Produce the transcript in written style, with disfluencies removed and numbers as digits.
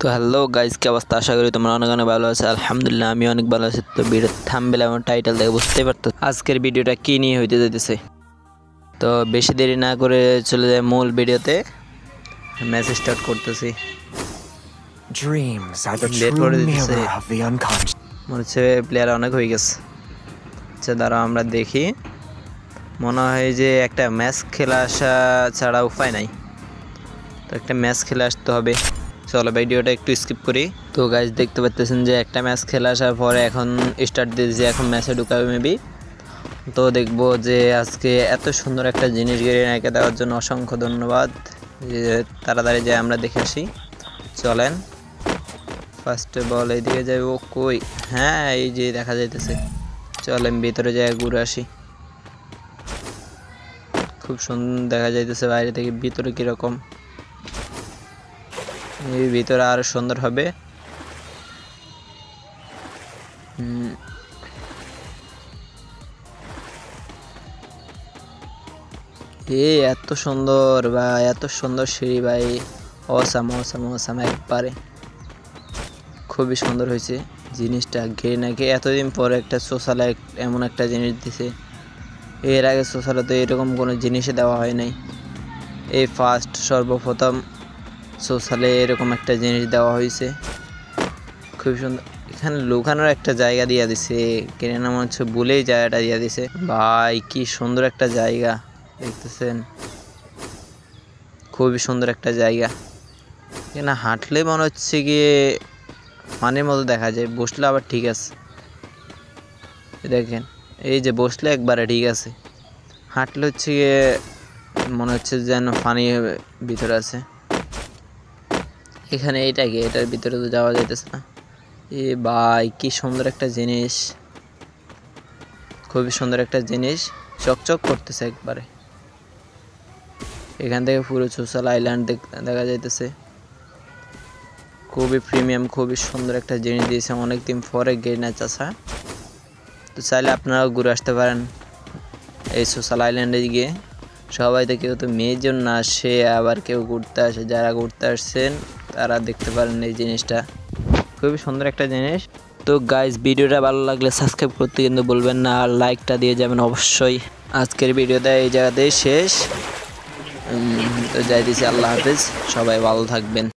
তো hello guys, কি অবস্থা? আশা করি তোমরা অনেক অনেক ভালো আছো। আলহামদুলিল্লাহ আমি অনেক ভালো আছি। তো ভিডিও থাম্বনেল এবং টাইটেল দেখে বুঝতেই পারতো আজকের ভিডিওটা কি নিয়ে হইতে যাইতেছে। তো বেশি দেরি না করে চলে যায় মূল ভিডিওতে। ম্যাচ স্টার্ট করতেছি। Dreams are the বের true করে দিতেছে, mirror of the unconscious. মনে হচ্ছে প্লেয়ার অনেক হয়ে গেছে। আচ্ছা দাঁড়াও আমরা দেখি। মনে হয় যে একটা ম্যাচ খেলা আসা ছাড়া উপায় নাই, তো একটা ম্যাচ খেলে আসতে হবে। চলো ভিডিওটা একটু স্কিপ করি। তো গাইজ দেখতে পাচ্ছেন যে একটা ম্যাচ খেলে আসার পরে এখন স্টার্ট দিয়েছি, এখন ম্যাচে ঢুকাবে মেবি। তো দেখবো যে আজকে এত সুন্দর একটা জিনিস গেরিনাকে দেওয়ার জন্য অসংখ্য ধন্যবাদ। যে তাড়াতাড়ি যাই আমরা দেখে আসি, চলেন। ফার্স্ট বল এইদিকে যাই, ও কই? হ্যাঁ এই যে দেখা যাইতেছে। চলেন ভিতরে যাই ঘুরে আসি। খুব সুন্দর দেখা যাইতেছে বাইরে থেকে, ভিতরে কীরকম? এই ভিতরে আরো সুন্দর হবে। এত সুন্দর ভাই, এত সুন্দর সিঁড়ি ভাই, অসাম অসাম অসাম একবারে। খুবই সুন্দর হয়েছে জিনিসটা। নাকি এতদিন পরে একটা সোশ্যালে এমন একটা জিনিস দিছে। এর আগে সোশ্যালে তো এরকম কোনো জিনিসই দেওয়া হয় নাই, এই ফার্স্ট সর্বপ্রথম সোশ্যালে এরকম একটা জিনিস দেওয়া হয়েছে। খুব সুন্দর। এখানে লুকানোর একটা জায়গা দিয়ে দিছে, কেন না মনে হচ্ছে বলেই জায়গাটা দিয়ে দিছে। ভাই কি সুন্দর একটা জায়গা দেখতেছেন, খুবই সুন্দর একটা জায়গা। এখানে হাঁটলে মনে হচ্ছে গিয়ে পানির মতো দেখা যায়, বসলে আবার ঠিক আছে। দেখেন এই যে বসলে একবারে ঠিক আছে, হাঁটলে হচ্ছে গিয়ে মনে হচ্ছে যেন পানি ভিতরে আছে। এখানে এইটা কি, এটার ভিতরে তো যাওয়া যাইতেছে না। এ ভাই কি সুন্দর একটা জিনিস, খুবই সুন্দর একটা জিনিস, চকচক করতেছে একবারে। এখান থেকে পুরো সোশ্যাল আইল্যান্ড দেখা যাইতেছে। খুবই প্রিমিয়াম, খুবই সুন্দর একটা জিনিস দিয়েছে অনেকদিন পরে গেরিনা চাষা। তো চাইলে আপনারাও ঘুরে আসতে পারেন এই সোশ্যাল আইল্যান্ডে গিয়ে। সবাই তো কেউ তো মেয়ের জন্য আসে, আবার কেউ ঘুরতে আসে। যারা ঘুরতে আসছেন তারা দেখতে পারেন এই জিনিসটা, খুবই সুন্দর একটা জিনিস। তো গাইজ ভিডিওটা ভালো লাগলে সাবস্ক্রাইব করতে কিন্তু বলবেন না, আর লাইকটা দিয়ে যাবেন অবশ্যই। আজকের ভিডিওটা এই জায়গাতেই শেষ। তো যাই দিছি, আল্লাহ হাফেজ, সবাই ভালো থাকবেন।